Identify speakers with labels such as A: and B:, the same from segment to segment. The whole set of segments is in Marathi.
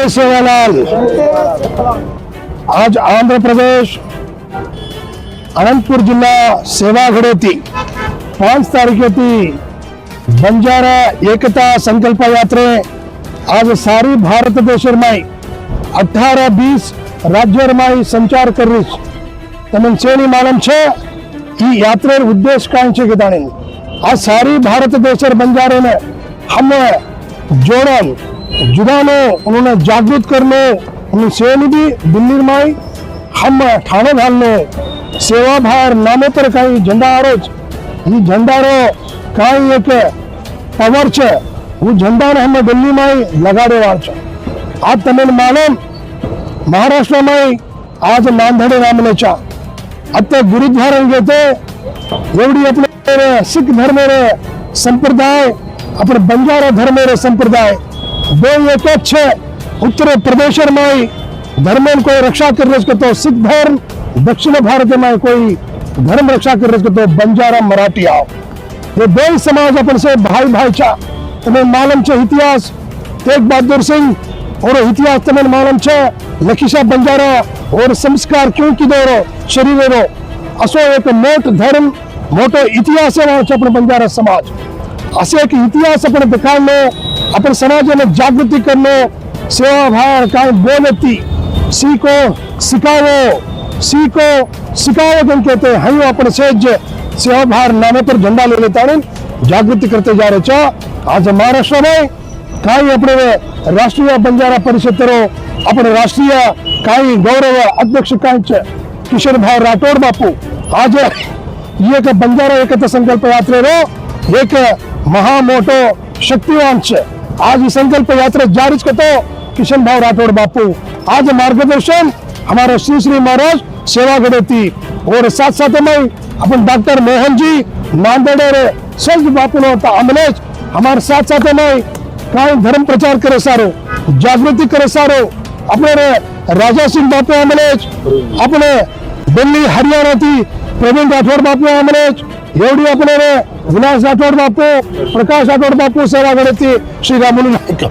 A: जय सेवालाल। आज आंध्र प्रदेश अनंतपुर जिल्हा सेवागढेती 5 तारखेती बंजारा एकता संकल्प यात्रे आज सारी भारत देशरमाई 18-20 राज्यरमाई संचार करीश तमन सेनी मालूम छे ई यात्रे उद्देश्य काई छे के दाणे आज सारी भारत देशर बंजारे ने हम जोड़न जुदानो उन्होंने जागृत करनो उन्हें सेनी भी दिल्ली माई हम ठाणे घालनो सेवा भार नामे पर कई झंडा आरोज ये झंडारो कई एक पावर छे वो झंडा ने हम दिल्ली माई लगाड़े वाल छे। आज तमें मालूम महाराष्ट्र में आज नांदेड़ नामने चा अत गुरुद्वारा घेते एवढी अपने सिख धर्म रे संप्रदाय अपने बंजारा धर्म रे संप्रदाय दो एक छे उत्तर प्रदेश में धर्म कोई रक्षा कर तो सिख धर्म दक्षिण भारत में कोई धर्म रक्षा कर तो बंजारा मराठी आओ ये दो समाज अपन से भाई भाई चा तुम्हें मालूम छे इतिहास तेग बहादुर सिंह और इतिहास तुम्हें मालूम छे लखीशा बंजारा और संस्कार क्यों की दो शरीर रो असो एक मोट धर्म मोटो इतिहास है अपने बंजारा समाज असे एक इतिहास अपने दिखाने अपने समाज में जागृति करने सेवा भाव का बोलती सीखो सिखाओ तुम कहते हैं अपने सेज सेवा भाव नामे पर झंडा ले लेता है जागृति करते जा रहे आज महाराष्ट्र में कई अपने राष्ट्रीय बंजारा परिषद रो अपने राष्ट्रीय कई गौरव अध्यक्ष कई किशोर भाई राठौड़ बापू आज ये बंजारा एकता संकल्प यात्रे रो एक महामोटो शक्तिवान है आज संकल्प यात्रा जारी करतो किशन भाई राठौड़ बापू आज मार्गदर्शन हमारे श्री श्री महाराज सेवागढेती और साथ साथ में अपन डॉक्टर मोहन जी नांदेड़ संत बापू अमलेश हमारे साथ साथ में कई धर्म प्रचार करे सारो जागृति करे सारो अपने राजा सिंह बापू अमलेश अपने दिल्ली हरियाणा थी प्रवीण राठौड़ बापू अमलेश एवढी अपने विलास राठौड़ बापू प्रकाश राठौड़ बापू सेवागढेती श्री रामुलु नायक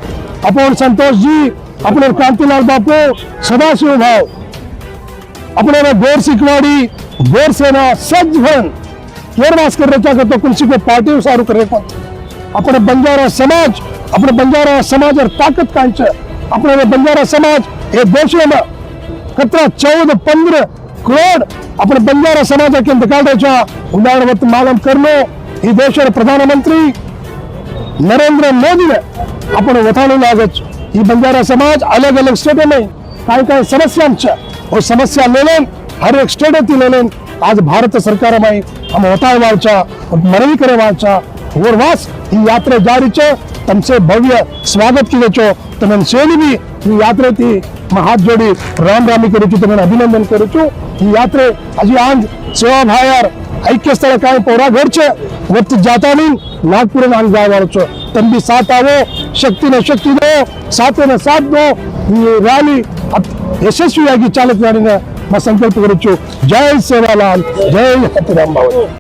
A: अपन संतोष जी अपने कांतिलाल बापू सदाशिव भाव अपने गोर सिकवाड़ी गोर सेना सज्ज भन केरवास कर रहा तो कुछ को पार्टी सारू करे अपने बंजारा समाज और ताकत का अपने बंजारा समाज ये देश में कतरा 14-15 करोड़ अपने बंजारा समाज के निकाल रहे उदाहरण मालूम करनो ये देश प्रधानमंत्री नरेंद्र मोदी ने अपने वथाणु लागत ये बंजारा समाज अलग अलग स्टेटों में कई समस्या और समस्या ले हर एक स्टेट ले आज भारत सरकार में हम वताड़वा मनवी करे और वास ये यात्रा जारी छे तमसे भव्य स्वागत किए छो तमन सेनी भी ये यात्रा थी मैं हाथ जोड़ी राम रामी करू छू तमने अभिनंदन करू छू ये यात्रे हजी आज सेवा भायार ऐक्य स्थल काय पोरा घर छे वक्त जाता नहीं नागपुर में आज जावा छो तम भी साथ आवो शक्ति ने शक्ति दो साथ ने साथ दो ये रैली यशस्वी आगे चालक मैं संकल्प करू छू जय सेवालाल जय हतिराम बाबा।